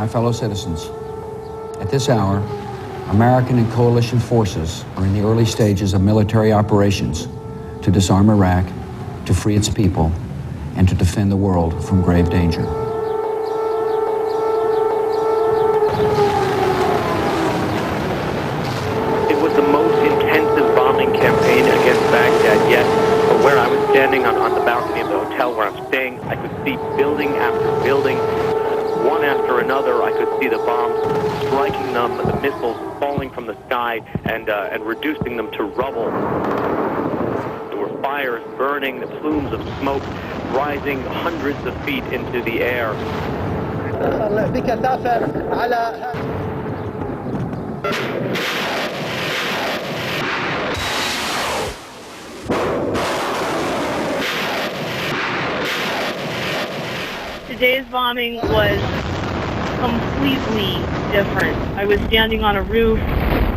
My fellow citizens, at this hour, American and coalition forces are in the early stages of military operations to disarm Iraq, to free its people, and to defend the world from grave danger. It was the most intensive bombing campaign against Baghdad yet. From where I was standing on the balcony of the hotel where I'm staying, I could see building after building, one after another. I could see the bombs striking them, the missiles falling from the sky and reducing them to rubble. There were fires burning, the plumes of smoke rising hundreds of feet into the air. Today's bombing was completely different. I was standing on a roof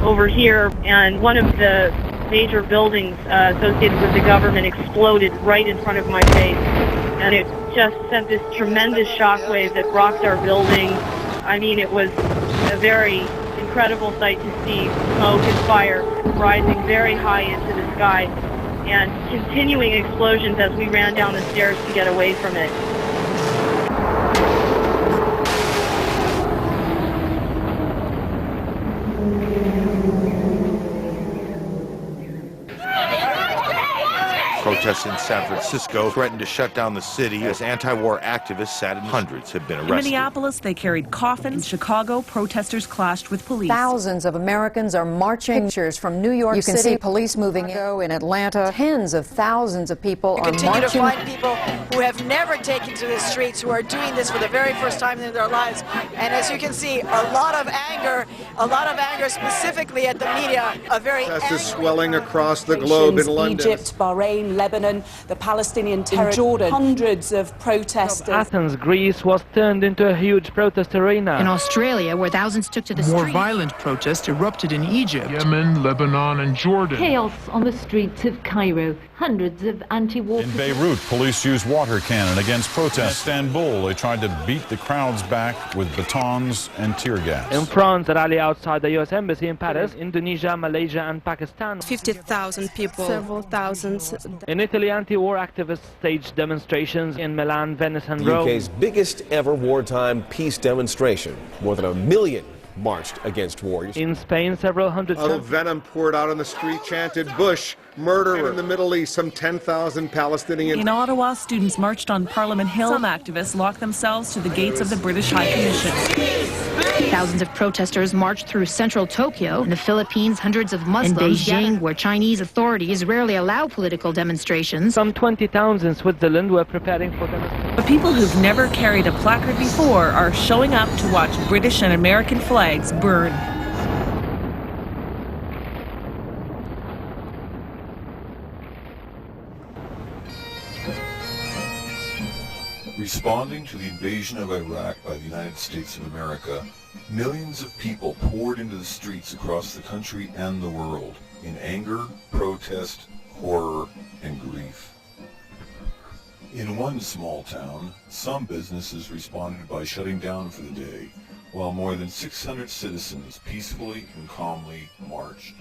over here, and one of the major buildings associated with the government exploded right in front of my face, and it just sent this tremendous shockwave that rocked our building. I mean, it was a very incredible sight to see smoke and fire rising very high into the sky and continuing explosions as we ran down the stairs to get away from it. Protests in San Francisco threatened to shut down the city as anti-war activists sat in. Hundreds have been arrested. In Minneapolis, they carried coffins. In Chicago, protesters clashed with police. Thousands of Americans are marching. Pictures from New York City. You can see police moving in Atlanta. Tens of thousands of people are marching. We continue to find people who have never taken to the streets, who are doing this for the very first time in their lives. And as you can see, a lot of anger specifically at the media. A very angry swelling across the globe in London. Egypt, Bahrain, Lebanon, the Palestinian terror, Jordan. Hundreds of protesters. Athens, Greece was turned into a huge protest arena. In Australia, where thousands took to the streets. More violent protests erupted in Egypt, Yemen, Lebanon, and Jordan. Chaos on the streets of Cairo. Hundreds of anti-war. In Beirut, police used water cannon against protests. In Istanbul, they tried to beat the crowds back with batons and tear gas. In France, a rally outside the U.S. Embassy in Paris, Indonesia, Malaysia, and Pakistan. 50,000 people. Several thousands. In Italy, anti-war activists staged demonstrations in Milan, Venice, and Rome. The UK's biggest ever wartime peace demonstration. More than 1 million marched against war. In Spain, several hundred. Venom poured out on the street, chanted Bush, murderer. In the Middle East, some 10,000 Palestinians. In Ottawa, students marched on Parliament Hill. Some activists locked themselves to the gates of the British High Commission. Thousands of protesters marched through central Tokyo. In the Philippines, hundreds of Muslims. In Beijing, where Chinese authorities rarely allow political demonstrations. Some 20 towns in Switzerland were preparing for demonstrations. But people who've never carried a placard before are showing up to watch British and American flags burn. Responding to the invasion of Iraq by the United States of America, millions of people poured into the streets across the country and the world in anger, protest, horror, and grief. In one small town, some businesses responded by shutting down for the day, while more than 600 citizens peacefully and calmly marched.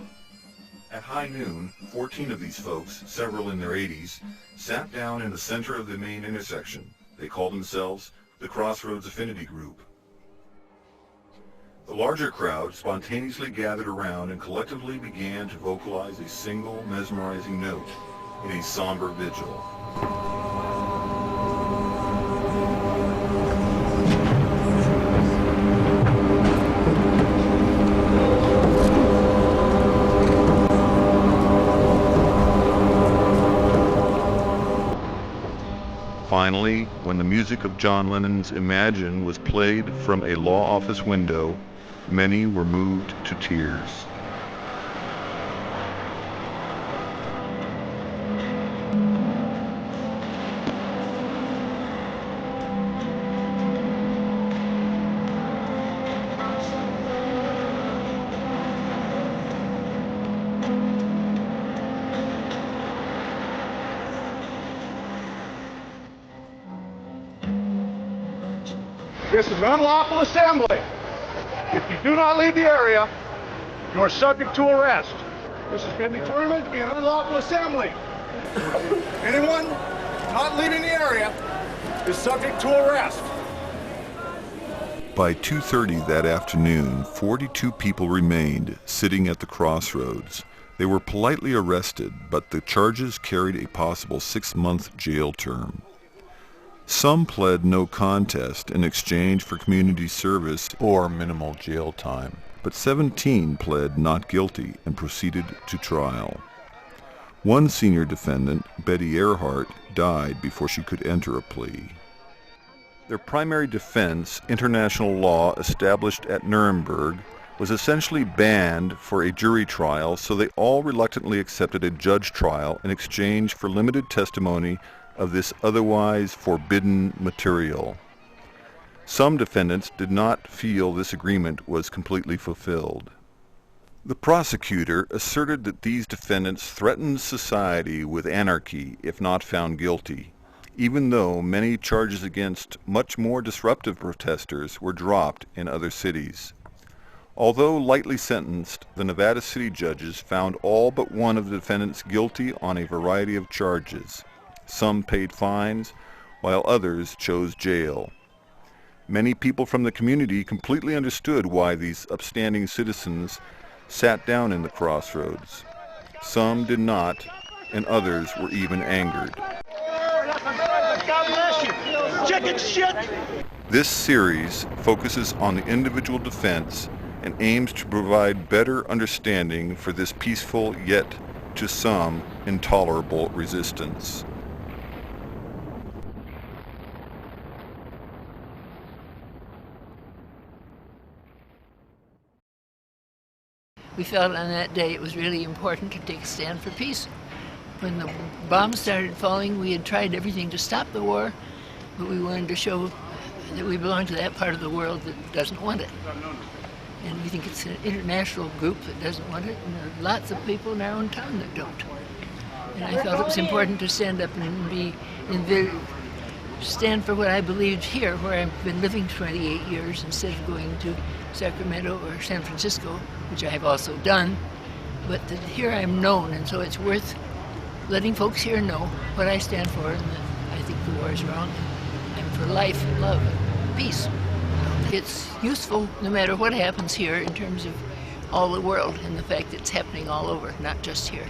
At high noon, 14 of these folks, several in their 80s, sat down in the center of the main intersection. They called themselves the Crossroads Affinity Group. The larger crowd spontaneously gathered around and collectively began to vocalize a single mesmerizing note in a somber vigil. Finally, when the music of John Lennon's Imagine was played from a law office window, many were moved to tears. This is an unlawful assembly. If you do not leave the area, you are subject to arrest. This has been determined to be an unlawful assembly. Anyone not leaving the area is subject to arrest. By 2:30 that afternoon, 42 people remained sitting at the Crossroads. They were politely arrested, but the charges carried a possible 6-month jail term. Some pled no contest in exchange for community service or minimal jail time, but 17 pled not guilty and proceeded to trial. One senior defendant, Betty Earhart, died before she could enter a plea. Their primary defense, international law established at Nuremberg, was essentially banned for a jury trial, so they all reluctantly accepted a judge trial in exchange for limited testimony of this otherwise forbidden material. Some defendants did not feel this agreement was completely fulfilled. The prosecutor asserted that these defendants threatened society with anarchy if not found guilty, even though many charges against much more disruptive protesters were dropped in other cities. Although lightly sentenced, the Nevada City judges found all but one of the defendants guilty on a variety of charges. Some paid fines, while others chose jail. Many people from the community completely understood why these upstanding citizens sat down in the Crossroads. Some did not, and others were even angered. God bless you. Chicken shit. This series focuses on the individual defense and aims to provide better understanding for this peaceful yet, to some, intolerable resistance. We felt on that day it was really important to take a stand for peace. When the bombs started falling, we had tried everything to stop the war, but we wanted to show that we belong to that part of the world that doesn't want it. And we think it's an international group that doesn't want it, and there are lots of people in our own town that don't. And I felt it was important to stand up and stand for what I believed here, where I've been living 28 years instead of going to Sacramento or San Francisco, which I have also done. But that here I'm known, and so it's worth letting folks here know what I stand for, and that I think the war is wrong. I'm for life and love and peace. It's useful no matter what happens here in terms of all the world and the fact that it's happening all over, not just here.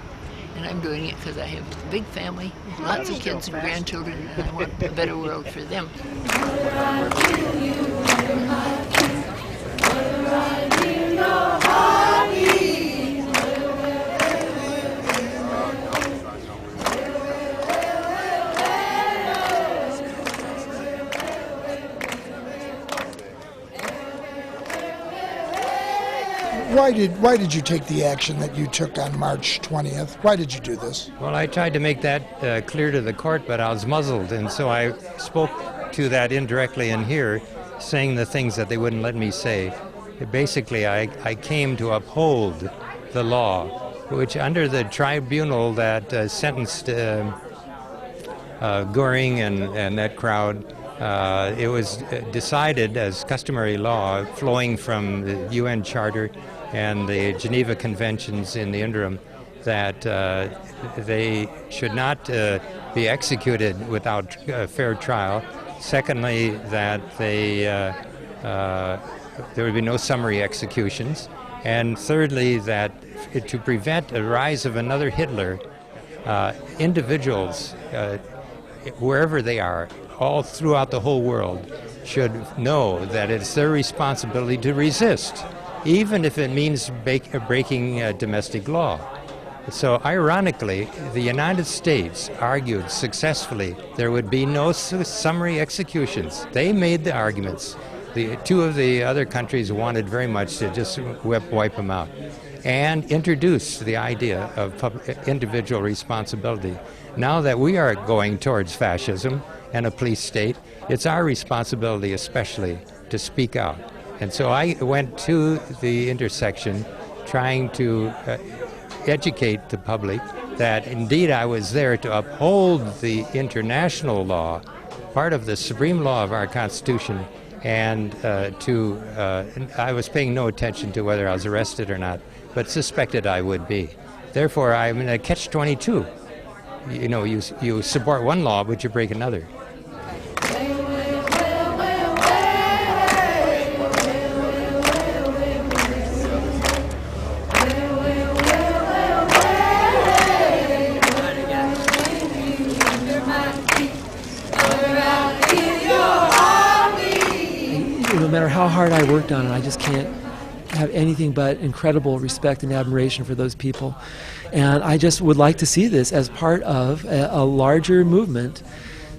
And I'm doing it because I have a big family, lots of kids and grandchildren, and I want a better world for them. Why did you take the action that you took on March 20th? Why did you do this? Well, I tried to make that clear to the court, but I was muzzled, and so I spoke to that indirectly in here, saying the things that they wouldn't let me say. Basically, I came to uphold the law, which under the tribunal that sentenced Goering and that crowd, it was decided as customary law, flowing from the UN Charter and the Geneva Conventions in the interim, that they should not be executed without a fair trial. Secondly, that there would be no summary executions. And thirdly, that to prevent a rise of another Hitler, individuals, wherever they are, all throughout the whole world, should know that it's their responsibility to resist, even if it means breaking domestic law. So ironically, the United States argued successfully there would be no summary executions. They made the arguments. The two of the other countries wanted very much to just wipe them out and introduce the idea of individual responsibility. Now that we are going towards fascism and a police state, it's our responsibility especially to speak out. And so I went to the intersection trying to educate the public that indeed I was there to uphold the international law, part of the supreme law of our Constitution, and I was paying no attention to whether I was arrested or not, but suspected I would be. Therefore, I'm in a catch-22. You know, you support one law, but you break another. No matter how hard I worked on it, I just can't have anything but incredible respect and admiration for those people. And I just would like to see this as part of a larger movement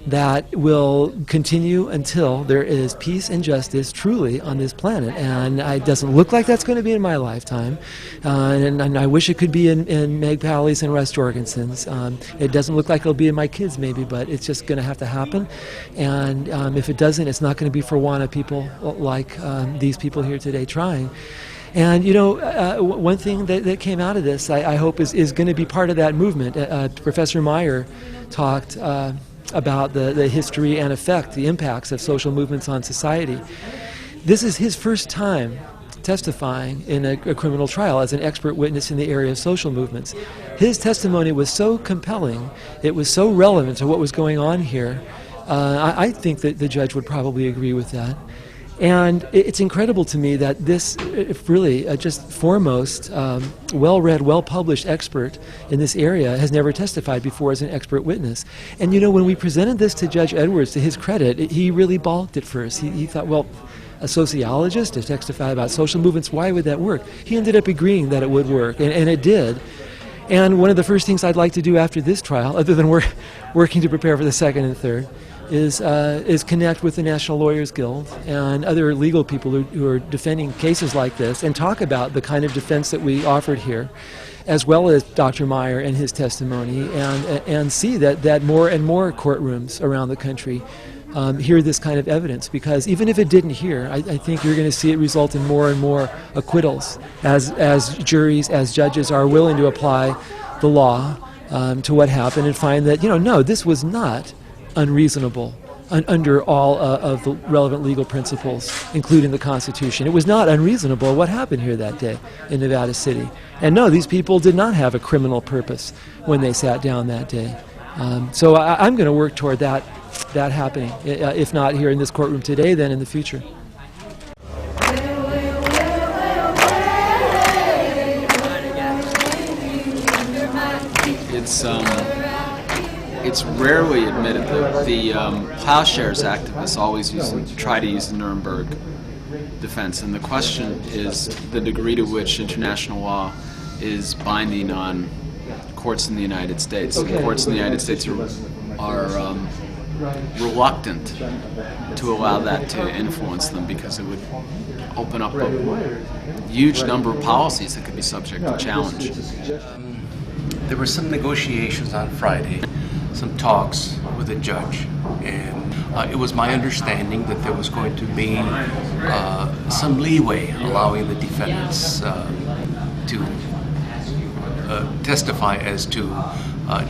that will continue until there is peace and justice truly on this planet. And it doesn't look like that's going to be in my lifetime. And I wish it could be in Meg Palley's and Russ Jorgensen's. It doesn't look like it'll be in my kids maybe, but it's just going to have to happen. And if it doesn't, it's not going to be for one of people like these people here today trying. And, you know, one thing that came out of this, I hope, is going to be part of that movement. Professor Meyer talked about the history and effect, the impacts of social movements on society. This is his first time testifying in a criminal trial as an expert witness in the area of social movements. His testimony was so compelling, it was so relevant to what was going on here. I think that the judge would probably agree with that. And it's incredible to me that this really just foremost, well-read, well-published expert in this area has never testified before as an expert witness. And you know, when we presented this to Judge Edwards, to his credit, he really balked at first. He thought, well, a sociologist to testify about social movements, why would that work? He ended up agreeing that it would work, and it did. And one of the first things I'd like to do after this trial, other than working to prepare for the second and third, is connect with the National Lawyers Guild and other legal people who are defending cases like this and talk about the kind of defense that we offered here, as well as Dr. Meyer and his testimony, and see that more and more courtrooms around the country hear this kind of evidence. Because even if it didn't here, I think you're going to see it result in more and more acquittals as juries, as judges are willing to apply the law to what happened and find that, you know, no, this was not unreasonable under all of the relevant legal principles, including the Constitution. It was not unreasonable what happened here that day in Nevada City. And no, these people did not have a criminal purpose when they sat down that day. So I'm going to work toward that happening, if not here in this courtroom today, then in the future. It's rarely admitted that the plowshares activists always try to use the Nuremberg defense, and the question is the degree to which international law is binding on courts in the United States. Okay. And courts in the United States are reluctant to allow that to influence them because it would open up a huge number of policies that could be subject to challenge. There were some negotiations on Friday, some talks with the judge, and it was my understanding that there was going to be some leeway allowing the defendants to testify as to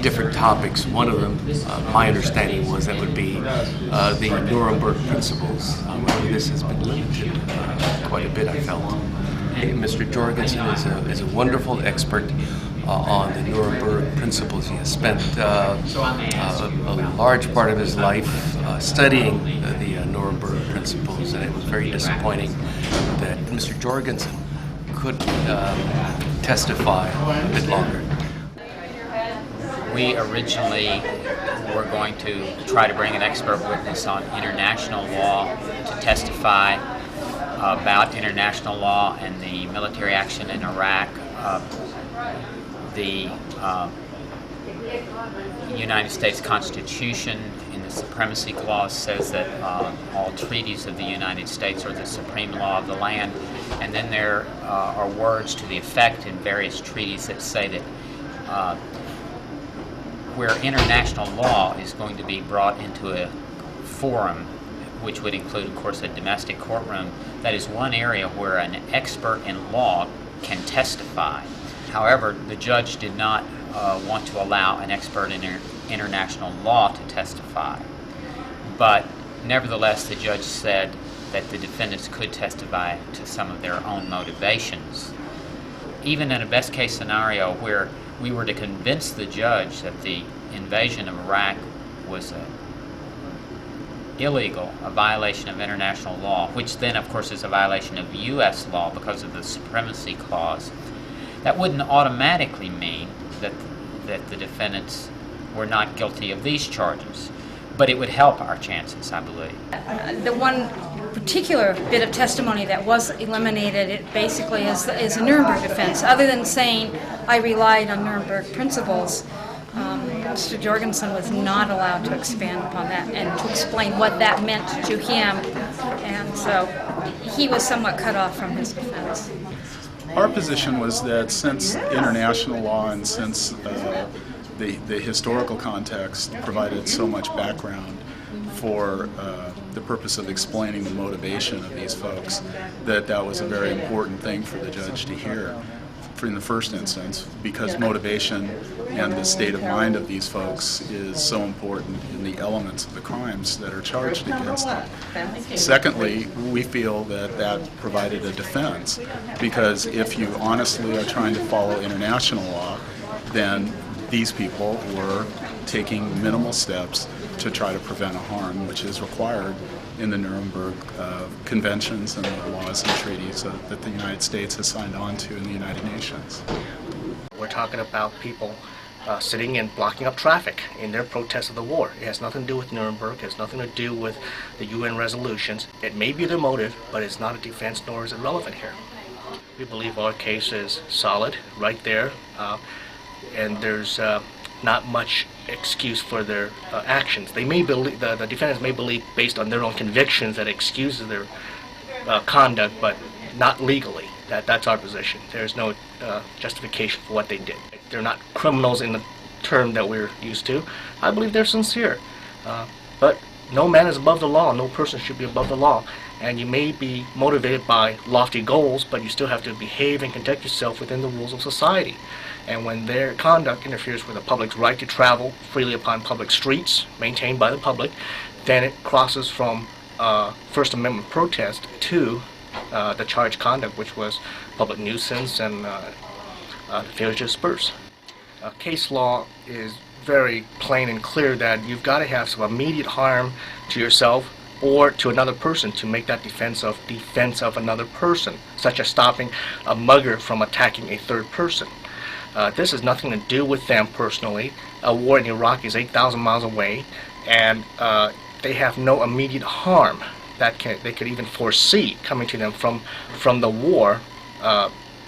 different topics. One of them, my understanding was that would be the Nuremberg principles. However, this has been limited quite a bit, I felt. Mr. Jorgensen is a wonderful expert on the Nuremberg principles. He has spent a large part of his life studying the Nuremberg principles, and it was very disappointing that Mr. Jorgensen could testify a bit longer. We originally were going to try to bring an expert witness on international law to testify about international law and the military action in Iraq. The United States Constitution in the Supremacy Clause says that all treaties of the United States are the supreme law of the land, and then there are words to the effect in various treaties that say that where international law is going to be brought into a forum, which would include, of course, a domestic courtroom, that is one area where an expert in law can testify. However, the judge did not want to allow an expert in international law to testify. But nevertheless, the judge said that the defendants could testify to some of their own motivations. Even in a best case scenario where we were to convince the judge that the invasion of Iraq was illegal, a violation of international law, which then of course is a violation of U.S. law because of the supremacy clause, that wouldn't automatically mean that the defendants were not guilty of these charges. But it would help our chances, I believe. The one particular bit of testimony that was eliminated, it basically is a Nuremberg defense. Other than saying I relied on Nuremberg principles, Mr. Jorgensen was not allowed to expand upon that and to explain what that meant to him, and so he was somewhat cut off from his defense. Our position was that since international law and since the historical context provided so much background for the purpose of explaining the motivation of these folks, that was a very important thing for the judge to hear in the first instance, because motivation and the state of mind of these folks is so important in the elements of the crimes that are charged against them. Secondly, we feel that provided a defense, because if you honestly are trying to follow international law, then these people were taking minimal steps to try to prevent a harm which is required in the Nuremberg conventions and the laws and treaties that the United States has signed on to in the United Nations. We're talking about people sitting and blocking up traffic in their protest of the war. It has nothing to do with Nuremberg, it has nothing to do with the UN resolutions. It may be their motive, but it's not a defense, nor is it relevant here. We believe our case is solid, right there, and there's not much excuse for their actions. They may believe, the defendants may believe, based on their own convictions, that excuses their conduct, but not legally. That's our position. There's no justification for what they did. They're not criminals in the term that we're used to. I believe they're sincere. But no man is above the law. No person should be above the law. And you may be motivated by lofty goals, but you still have to behave and conduct yourself within the rules of society. And when their conduct interferes with the public's right to travel freely upon public streets maintained by the public, then it crosses from First Amendment protest to the charged conduct, which was public nuisance and failure to disperse. Case law is very plain and clear that you've got to have some immediate harm to yourself or to another person to make that defense of another person, such as stopping a mugger from attacking a third person. This has nothing to do with them personally. A war in Iraq is 8,000 miles away, and they have no immediate harm that they could even foresee coming to them from the war,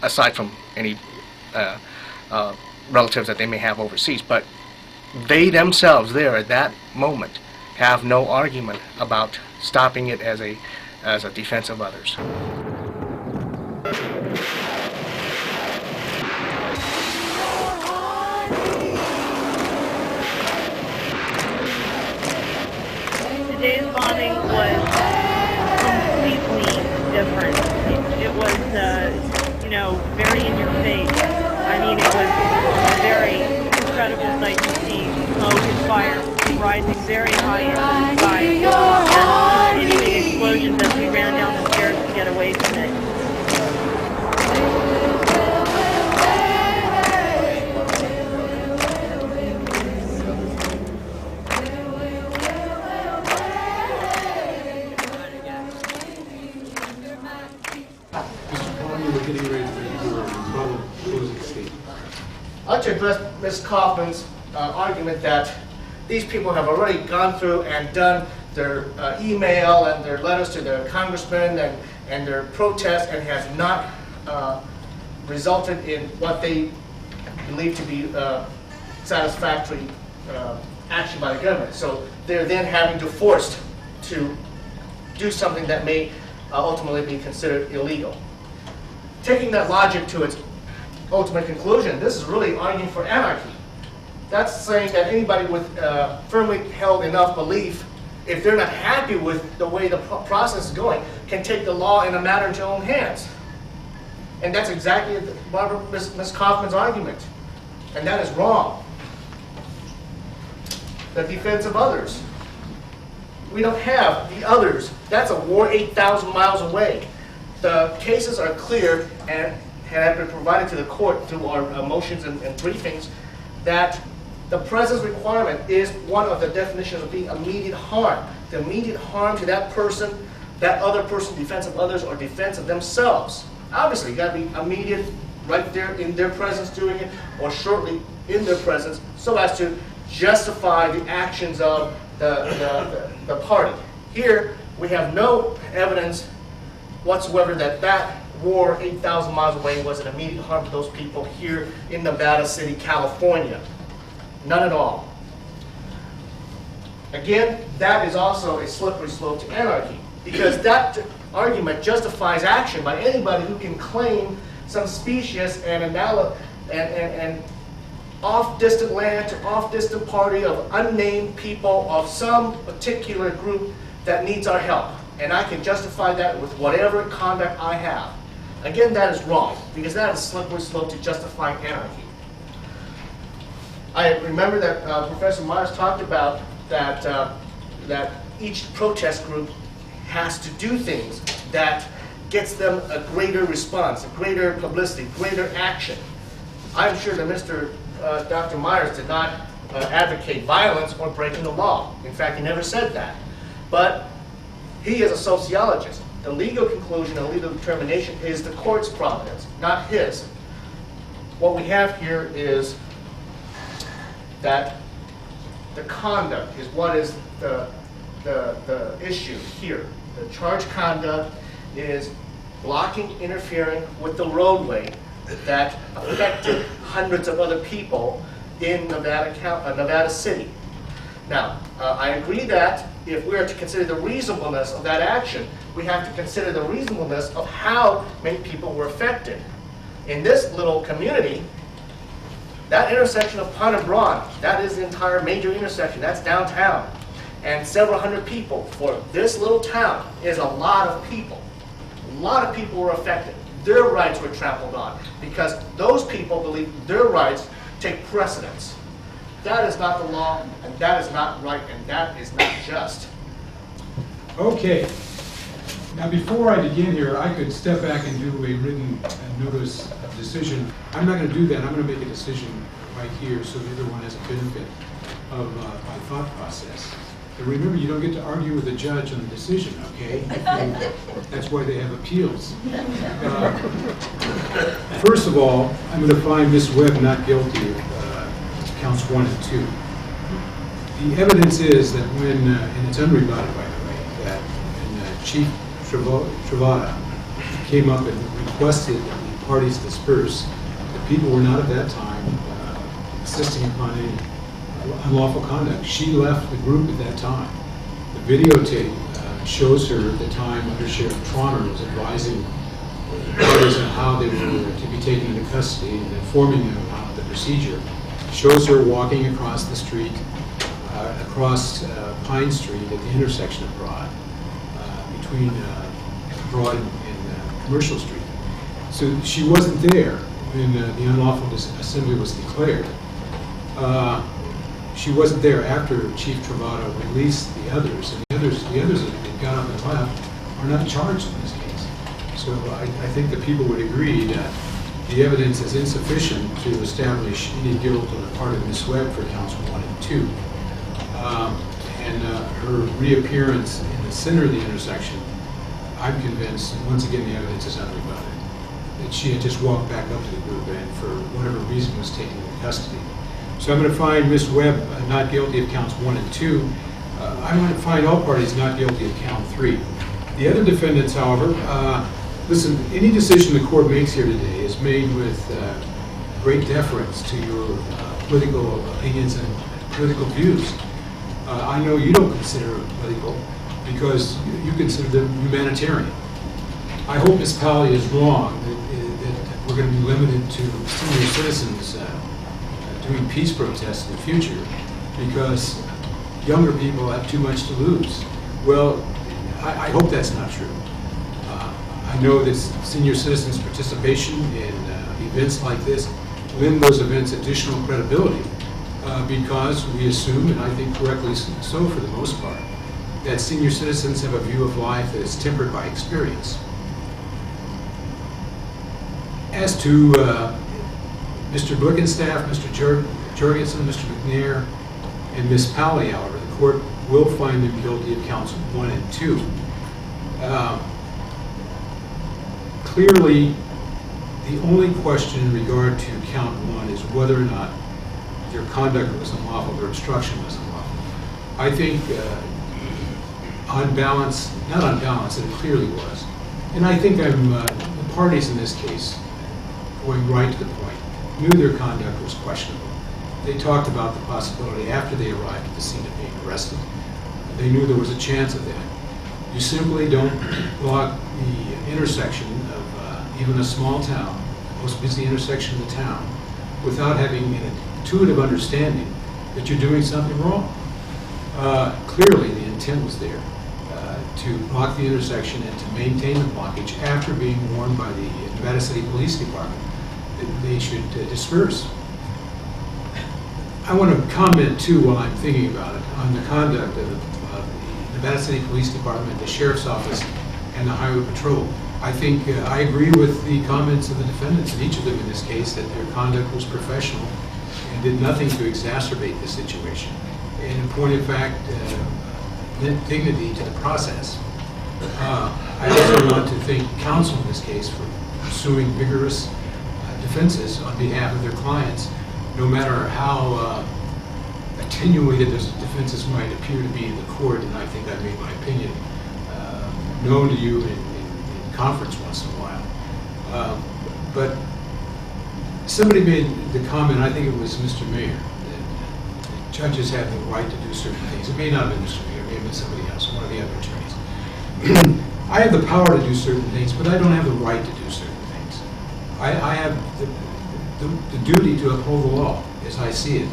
aside from any relatives that they may have overseas. But they themselves there at that moment have no argument about stopping it as a defense of others. Today's bombing was completely different. It was, very in your face. I mean, it was a very incredible sight to see smoke and fire rising very high into the sky and continuing explosions as we ran down the stairs to get away from it. I'd like to address Ms. Kaufman's argument that these people have already gone through and done their email and their letters to their congressmen and their protests, and has not resulted in what they believe to be satisfactory action by the government. So they're then having to forced to do something that may ultimately be considered illegal. Taking that logic to its ultimate conclusion, this is really arguing for anarchy. That's saying that anybody with firmly held enough belief, if they're not happy with the way the process is going, can take the law in a matter into their own hands. And that's exactly Ms. Kaufman's argument. And that is wrong. The defense of others. we don't have the others. That's a war 8,000 miles away. The cases are clear and have been provided to the court through our motions and briefings that the presence requirement is one of the definitions of being immediate harm. The immediate harm to that person, that other person, defense of others, or defense of themselves. Obviously, you got to be immediate, right there in their presence doing it, or shortly in their presence, so as to justify the actions of the party. Here, we have no evidence whatsoever that that war 8,000 miles away was an immediate harm to those people here in Nevada City, California. None at all. Again, that is also a slippery slope to anarchy, because that argument justifies action by anybody who can claim some specious and off-distant land to off-distant party of unnamed people of some particular group that needs our help. And I can justify that with whatever conduct I have. Again, that is wrong, because that is a slippery slope to justifying anarchy. I remember that Professor Myers talked about that each protest group has to do things that gets them a greater response, a greater publicity, greater action. I'm sure that Dr. Myers did not advocate violence or breaking the law. In fact, he never said that. But he is a sociologist. The legal conclusion and legal determination is the court's providence, not his. What we have here is that the conduct is what is the issue here. The charged conduct is blocking, interfering with the roadway that affected hundreds of other people in Nevada City. Now, I agree that if we are to consider the reasonableness of that action, we have to consider the reasonableness of how many people were affected. In this little community, that intersection of Pine and Broad, that is the entire major intersection, that's downtown. And several hundred people for this little town is a lot of people. A lot of people were affected. Their rights were trampled on because those people believe their rights take precedence. That is not the law, and that is not right, and that is not just. Okay. Now, before I begin here, I could step back and do a written notice of decision. I'm not going to do that. I'm going to make a decision right here so that everyone has a benefit of my thought process. And remember, you don't get to argue with the judge on the decision, okay? That's why they have appeals. First of all, I'm going to find Ms. Webb not guilty of counts 1 and 2. The evidence is that when, and it's unrebutted, by the way, that when Chief Travada came up and requested the parties disperse, the people were not at that time insisting upon any unlawful conduct. She left the group at that time. The videotape shows her at the time Under Sheriff Tronner was advising the parties on how they were to be taken into custody and informing them about the procedure. Shows her walking across the street, across Pine Street at the intersection of Broad, between Broad and Commercial Street. So she wasn't there when the unlawful assembly was declared. She wasn't there after Chief Travada released the others, and the others that got on the left are not charged in this case. So I think that people would agree that the evidence is insufficient to establish any guilt on the part of Ms. Webb for counts 1 and 2. And her reappearance in the center of the intersection, I'm convinced, and once again the evidence is unrebutted, that she had just walked back up to the group and for whatever reason was taken into custody. So I'm going to find Ms. Webb not guilty of counts 1 and 2. I'm going to find all parties not guilty of count 3. The other defendants, however, listen, any decision the court makes here today is made with great deference to your political opinions and political views. I know you don't consider it political because you consider them humanitarian. I hope Ms. Pally is wrong, that we're going to be limited to senior citizens doing peace protests in the future because younger people have too much to lose. Well, I hope that's not true. I know that senior citizens' participation in events like this lend those events additional credibility because we assume, and I think correctly so for the most part, that senior citizens have a view of life that is tempered by experience. As to Mr. Blickenstaff, Mr. Jorgensen, Mr. McNair, and Ms. Powley, however, the court will find them guilty of counts 1 and 2. Clearly, the only question in regard to count 1 is whether or not their conduct was unlawful, their obstruction was unlawful. I think on balance, not on balance, it clearly was. And I think the parties in this case, going right to the point, knew their conduct was questionable. They talked about the possibility after they arrived at the scene of being arrested. They knew there was a chance of that. You simply don't block the intersection of even a small town, most busy intersection of the town, without having an intuitive understanding that you're doing something wrong. Clearly, the intent was there to block the intersection and to maintain the blockage after being warned by the Nevada City Police Department that they should disperse. I want to comment, too, while I'm thinking about it, on the conduct of the Nevada City Police Department, the Sheriff's Office, and the Highway Patrol. I think I agree with the comments of the defendants, and each of them in this case, that their conduct was professional and did nothing to exacerbate the situation. And in point of fact, lent dignity to the process. I also want to thank counsel in this case for pursuing vigorous defenses on behalf of their clients, no matter how attenuated those defenses might appear to be in the court, and I think I made my opinion known to you in conference once in a while. But somebody made the comment, I think it was Mr. Mayor, that judges have the right to do certain things. It may not have been Mr. Mayor, it may have been somebody else, one of the other attorneys. I have the power to do certain things, but I don't have the right to do certain things. I have the duty to uphold the law as I see it,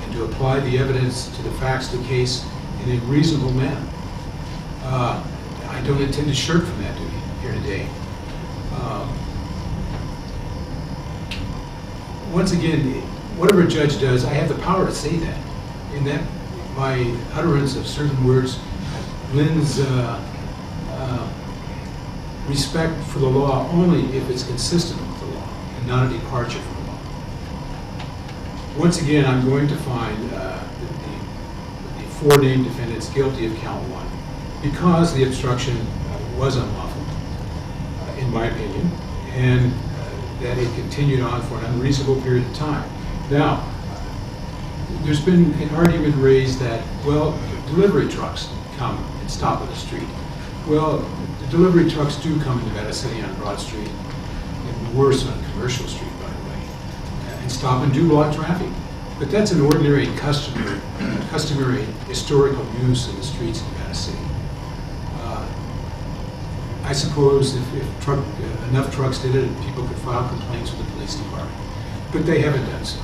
and to apply the evidence to the facts of the case in a reasonable manner. I don't intend to shirk from that duty here today. Once again, whatever a judge does, I have the power to say that. In that, my utterance of certain words lends respect for the law only if it's consistent with the law and not a departure from the law. Once again, I'm going to find the 4 named defendants guilty of count 1 because the obstruction was unlawful, in my opinion, and that it continued on for an unreasonable period of time. Now, there's been an argument raised that, well, delivery trucks come and stop on the street. Well, the delivery trucks do come in Nevada City on Broad Street, and worse on Commercial Street, by the way, and stop and do block traffic. But that's an ordinary and customary historical use in the streets of Nevada City. I suppose if enough trucks did it, people could file complaints with the police department. But they haven't done so.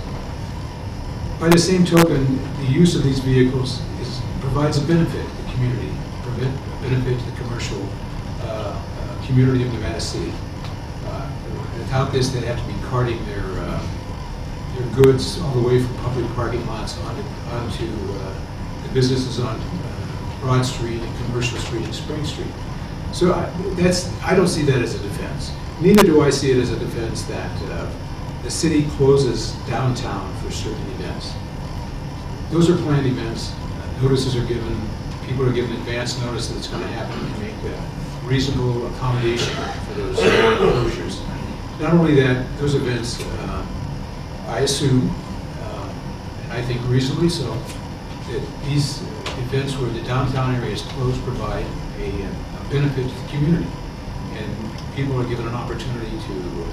By the same token, the use of these vehicles provides a benefit to the community, a benefit to the commercial community of Nevada City. Without this, they'd have to be carting their goods all the way from public parking lots onto the businesses on Broad Street and Commercial Street and Spring Street. So I don't see that as a defense. Neither do I see it as a defense that the city closes downtown for certain events. Those are planned events. Notices are given. People are given advance notice that it's going to happen to make a reasonable accommodation for those closures. Not only that, those events, I assume, and I think reasonably so, that these events where the downtown area is closed provide a benefit to the community. And people are given an opportunity to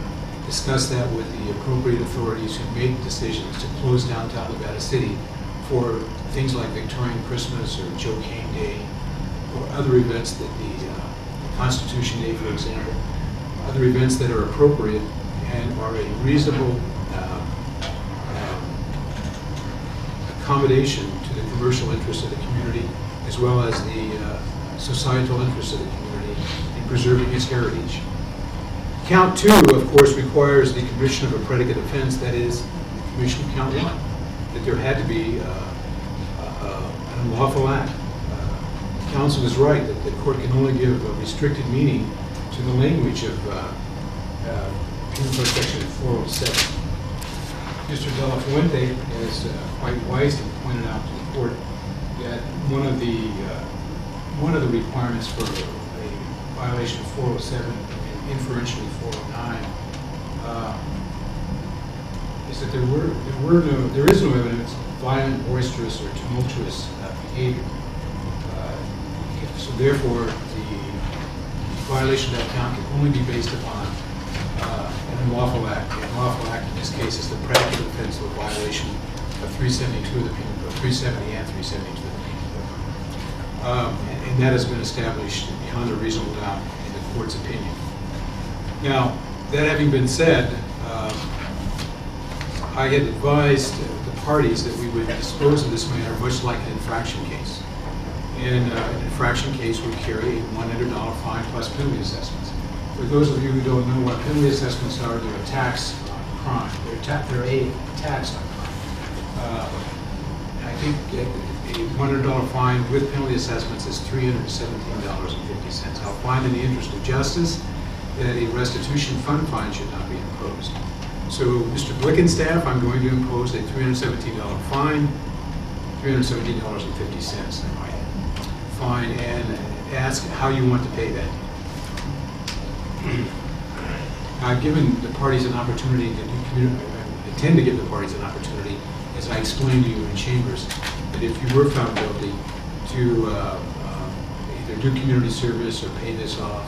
discuss that with the appropriate authorities who make decisions to close downtown Nevada City for things like Victorian Christmas or Joe Cain Day or other events that the Constitution Day, for example, other events that are appropriate and are a reasonable accommodation to the commercial interests of the community as well as the societal interests of the community in preserving its heritage. Count 2, of course, requires the commission of a predicate offense, that is, the commission of count 1, that there had to be an unlawful act. counsel is right that the court can only give a restricted meaning to the language of Penal Code Section 407. Mr. De La Fuente has quite wisely pointed out to the court that one of the requirements for a violation of 407 and inferentially 409 is that there is no evidence of violent, boisterous, or tumultuous behavior. So therefore, the violation of that count can only be based upon an unlawful act. The unlawful act in this case is the predicate offense of a violation of 372 of the Penal Code, 370 and 372 of the Penal Code. And that has been established beyond a reasonable doubt in the court's opinion. Now, that having been said, I had advised the parties that we would dispose of this matter much like an infraction case. And an infraction case would carry a $100 fine plus penalty assessments. For those of you who don't know what penalty assessments are, they're a tax on crime. They're a tax on crime. I think a $100 fine with penalty assessments is $317.50. I'll find in the interest of justice that a restitution fund fine should not be imposed. So, Mr. Blickenstaff, I'm going to impose a $317 fine, $317.50, I might add, fine, and ask how you want to pay that. I've given the parties an opportunity to I intend to give the parties an opportunity, as I explained to you in chambers, that if you were found guilty, to either do community service or pay this off,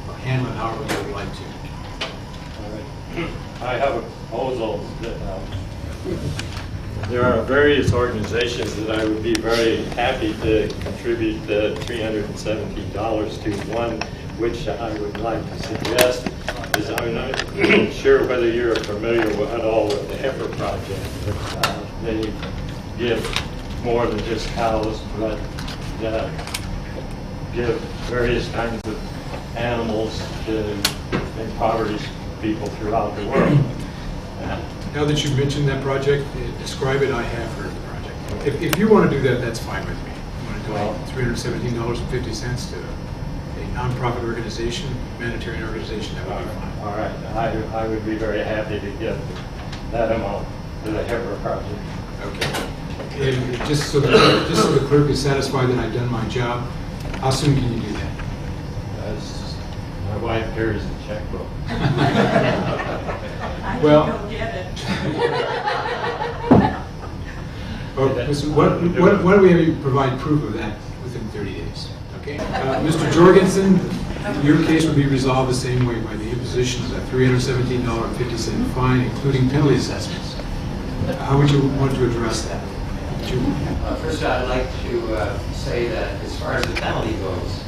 or handle it however you would like to. I have a proposal that there are various organizations that I would be very happy to contribute the $370 to. One which I would like to suggest is, I'm not sure whether you're familiar at all with the Heifer Project. They give more than just cows, but give various kinds of animals to impoverished people throughout the world. Now that you've mentioned that project, describe it. I have heard of the project. If you want to do that, that's fine with me. You want to donate $317.50 to a nonprofit organization, humanitarian organization, that would be fine. All right. I would be very happy to give that amount to the Heifer Project. Okay. And just so the clerk is satisfied that I've done my job, how soon can you do that? My wife carries the checkbook. Well, why don't we have you provide proof of that within 30 days? Okay. Mr. Jorgensen, your case would be resolved the same way by the imposition of that $317.50 fine, including penalty assessments. How would you want to address that? First, I'd like to say that as far as the penalty goes,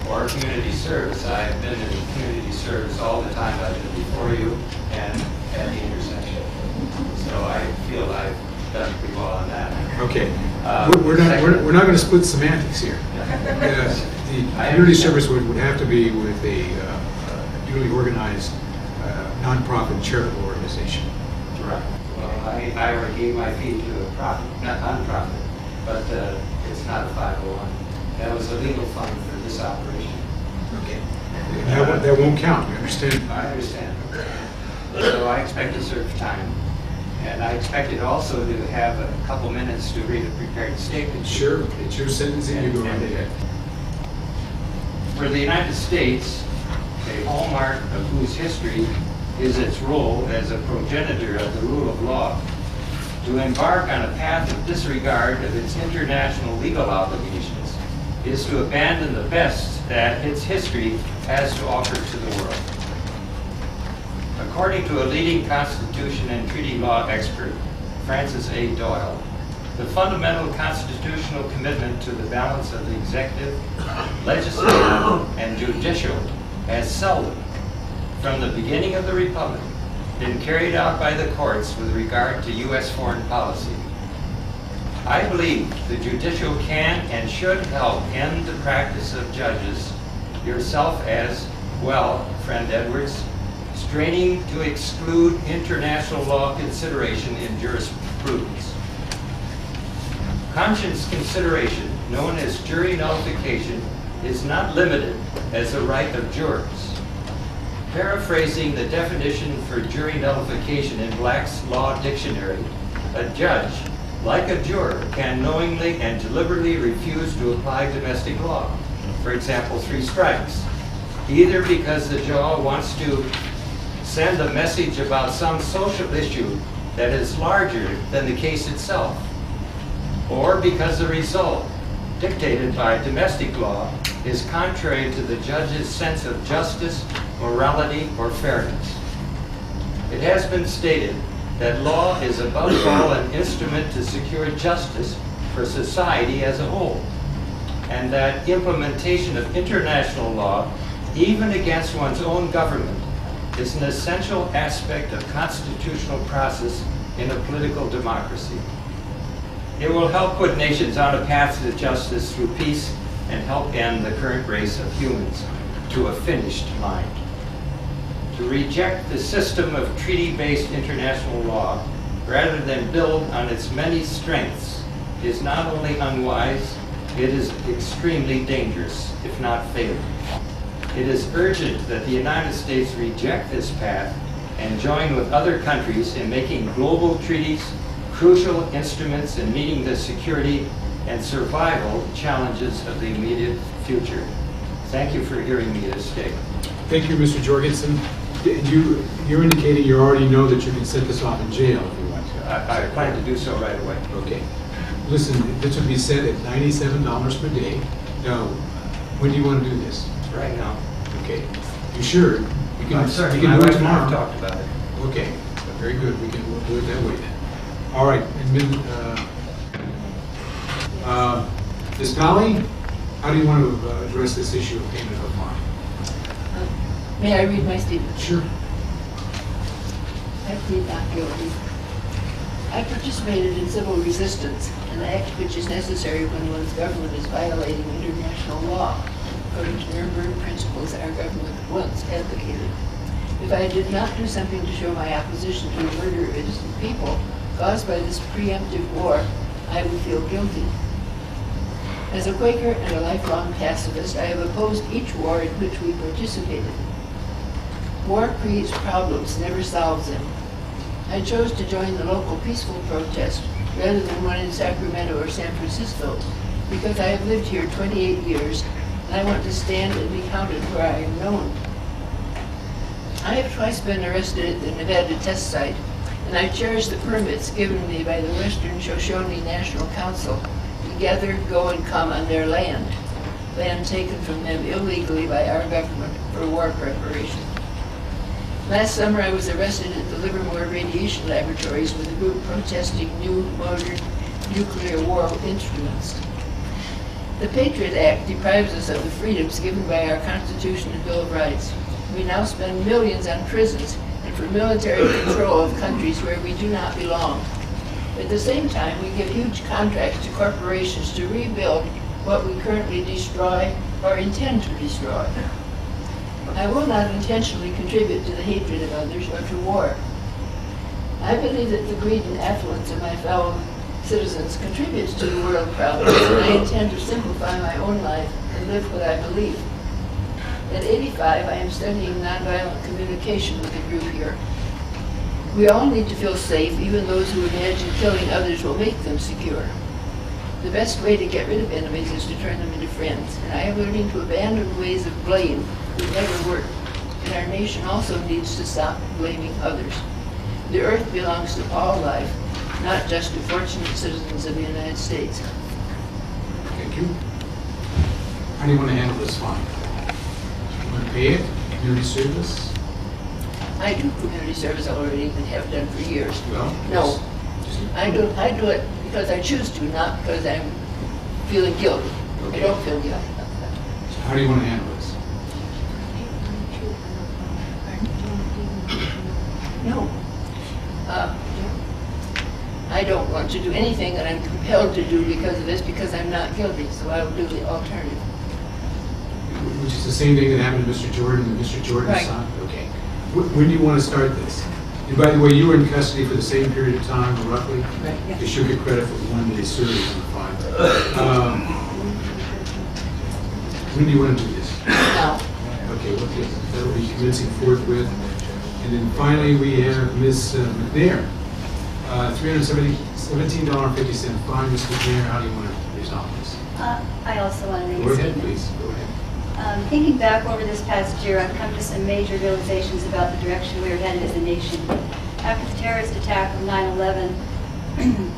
or community service, I've been in community service all the time. I've been before you and at the intersection. So I feel I've done pretty well on that. Okay. We're not going to split semantics here. The community service would have to be with a duly organized nonprofit charitable organization. Right. Well, I already gave my fee to a profit, not nonprofit, but it's not a 501. That was a legal fund for this operation. Okay. That won't count, you understand? I understand. So I expect to serve time. And I expected also to have a couple minutes to read a prepared statement. Sure, it's your sentencing, you go right ahead. For the United States, a hallmark of whose history is its role as a progenitor of the rule of law, to embark on a path of disregard of its international legal obligations is to abandon the best that its history has to offer to the world. According to a leading Constitution and treaty law expert, Francis A. Doyle, the fundamental constitutional commitment to the balance of the executive, legislative, and judicial has seldom, from the beginning of the Republic, been carried out by the courts with regard to U.S. foreign policy. I believe the judicial can and should help end the practice of judges, yourself as well, friend Edwards, straining to exclude international law consideration in jurisprudence. Conscience consideration known as jury nullification, is not limited as a right of jurors. Paraphrasing the definition for jury nullification in Black's Law Dictionary, a judge, like a juror, can knowingly and deliberately refuse to apply domestic law. For example, 3 strikes. Either because the judge wants to send a message about some social issue that is larger than the case itself, or because the result, dictated by domestic law, is contrary to the judge's sense of justice, morality, or fairness. It has been stated that law is above all an instrument to secure justice for society as a whole, and that implementation of international law, even against one's own government, is an essential aspect of constitutional process in a political democracy. It will help put nations on a path to justice through peace and help end the current race of humans to a finished line. To reject the system of treaty-based international law rather than build on its many strengths is not only unwise, it is extremely dangerous, if not fatal. It is urgent that the United States reject this path and join with other countries in making global treaties crucial instruments in meeting the security and survival challenges of the immediate future. Thank you for hearing me this day. Thank you, Mr. Jorgensen. You're indicating you already know that you can set this off in jail if you want to. I plan to do so right away. Okay. Listen, this would be set at $97 per day. Now, when do you want to do this? Right now. Okay. You sure? We can, Sir, we can my do it wife and I have tomorrow. talked about it. Okay. Very good. We'll do it that way then. All right. And Ms. Pally, how do you want to address this issue of payment of fine? May I read my statement? Sure. I plead not guilty. I participated in civil resistance, an act which is necessary when one's government is violating international law, according to Nuremberg principles our government once advocated. If I did not do something to show my opposition to the murder of innocent people caused by this preemptive war, I would feel guilty. As a Quaker and a lifelong pacifist, I have opposed each war in which we participated. War creates problems, never solves them. I chose to join the local peaceful protest rather than one in Sacramento or San Francisco because I have lived here 28 years and I want to stand and be counted where I am known. I have twice been arrested at the Nevada test site, and I cherish the permits given me by the Western Shoshone National Council to gather, go, and come on their land taken from them illegally by our government for war preparation. Last summer, I was arrested at the Livermore Radiation Laboratories with a group protesting new, modern nuclear war instruments. The Patriot Act deprives us of the freedoms given by our Constitution and Bill of Rights. We now spend millions on prisons and for military control of countries where we do not belong. At the same time, we give huge contracts to corporations to rebuild what we currently destroy or intend to destroy. I will not intentionally contribute to the hatred of others or to war. I believe that the greed and affluence of my fellow citizens contributes to the world problems, and I intend to simplify my own life and live what I believe. At 85, I am studying nonviolent communication with a group here. We all need to feel safe, even those who imagine killing others will make them secure. The best way to get rid of enemies is to turn them into friends, and I am learning to abandon ways of blame that never work. And our nation also needs to stop blaming others. The earth belongs to all life, not just to fortunate citizens of the United States. Thank you. How do you want to handle this fine? You want to pay it? Community service? I do community service already and have done for years. Well, no. I do it because I choose to, not because I'm feeling guilty. Okay. I don't feel guilty. So how do you want to handle this? No. I don't want to do anything that I'm compelled to do because of this, because I'm not guilty, so I will do the alternative. Which is the same thing that happened to Mr. Jordan and Mr. Jordan's right. son? Okay. When do you want to start this? And by the way, you were in custody for the same period of time, roughly? Right, yeah. They should get credit for the one that they served on the file. When do you want to do this? Okay, well, that'll be commencing forthwith. And then finally, we have Ms. McNair. $317.50 fine. Ms. McNair, how do you want to resolve this? I also want to make Go a ahead, statement. please. Go ahead. Thinking back over this past year, I've come to some major realizations about the direction we are headed as a nation. After the terrorist attack of 9/11,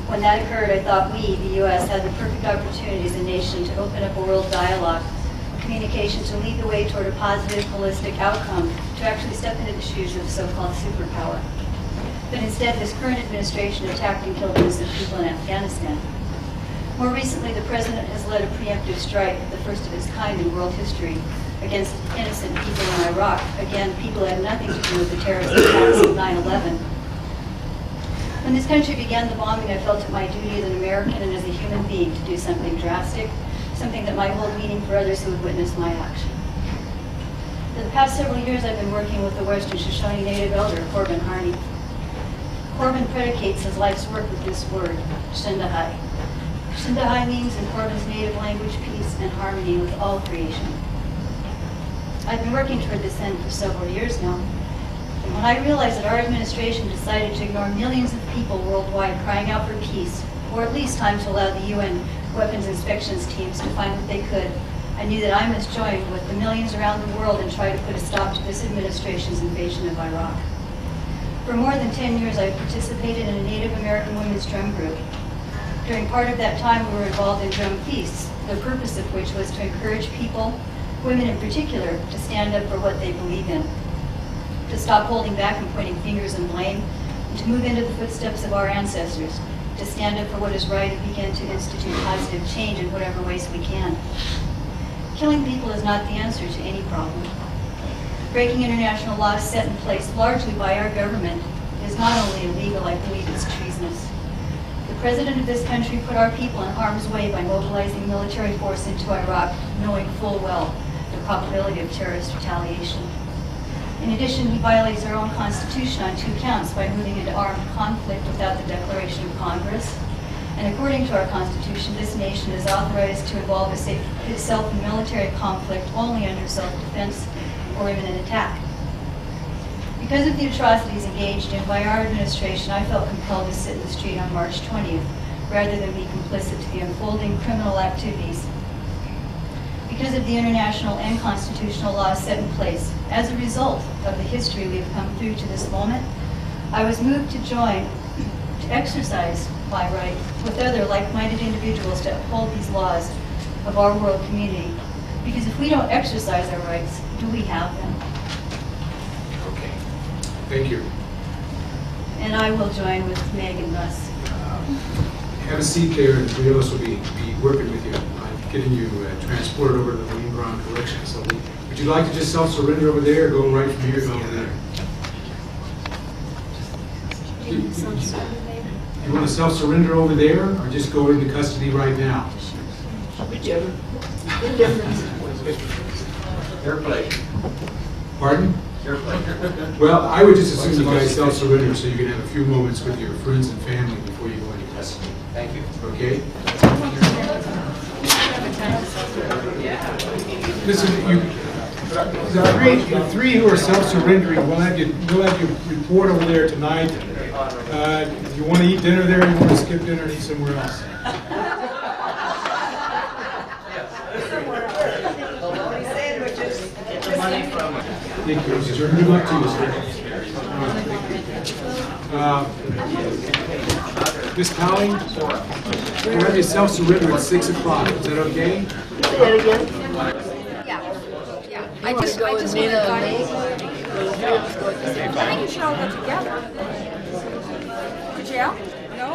when that occurred, I thought we, the U.S., had the perfect opportunity as a nation to open up a world dialogue, communication to lead the way toward a positive, holistic outcome, to actually step into the shoes of so-called superpower. But instead, this current administration attacked and killed innocent people in Afghanistan. More recently, the president has led a preemptive strike, the first of its kind in world history, against innocent people in Iraq. Again, people who had nothing to do with the terrorist attacks of 9/11. When this country began the bombing, I felt it my duty as an American and as a human being to do something drastic, something that might hold meaning for others who would witness my action. For the past several years, I've been working with the Western Shoshone Native elder, Corbin Harney. Corbin predicates his life's work with this word, Shindahai. Shindahai means in Corbin's native language, peace and harmony with all creation. I've been working toward this end for several years now. And when I realized that our administration decided to ignore millions of people worldwide crying out for peace, or at least time to allow the UN weapons inspections teams to find what they could, I knew that I must join with the millions around the world and try to put a stop to this administration's invasion of Iraq. For more than 10 years, I've participated in a Native American women's drum group. During part of that time, we were involved in drum feasts, the purpose of which was to encourage people, women in particular, to stand up for what they believe in, to stop holding back and pointing fingers and blame, and to move into the footsteps of our ancestors, to stand up for what is right and begin to institute positive change in whatever ways we can. Killing people is not the answer to any problem. Breaking international laws set in place largely by our government is not only illegal, I believe it's treasonous. The president of this country put our people in harm's way by mobilizing military force into Iraq, knowing full well the probability of terrorist retaliation. In addition, he violates our own Constitution on 2 counts by moving into armed conflict without the declaration of Congress. And according to our Constitution, this nation is authorized to involve itself in military conflict only under self-defense or imminent attack. Because of the atrocities engaged in by our administration, I felt compelled to sit in the street on March 20th, rather than be complicit to the unfolding criminal activities. Because of the international and constitutional laws set in place, as a result of the history we have come through to this moment, I was moved to join, to exercise my right with other like-minded individuals to uphold these laws of our world community. Because if we don't exercise our rights, do we have them? Okay. Thank you. And I will join with Meg and Russ. Have a seat there, and 3 of us will be working with you on getting you transported over to the Marine Ground Correction Facility. Would you like to just self-surrender over there, or go right from here to over there? You want to self-surrender over there, or just go into custody right now? Whichever. Indifference. Fair play. Pardon? Fair play. Well, I would just assume you guys self-surrender so you can have a few moments with your friends and family before you go into custody. Thank you. Okay? Listen, the three who are self-surrendering, we'll have you report over there tonight. If you want to eat dinner there, you want to skip dinner and eat somewhere else. Thank you, Mr. Chairman. Good luck to you, sir. Ms. Powling, we'll have you self-surrender at 6 o'clock. Is that okay? Say that again? Yeah. I just want to guide you. I think you should all go together. To jail? No.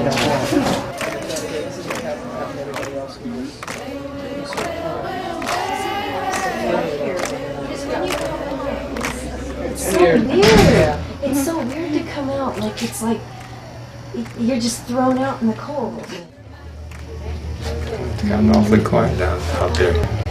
It's so weird. It's so weird to come out. Like, it's like you're just thrown out in the cold. It's gotten awfully quiet down out there.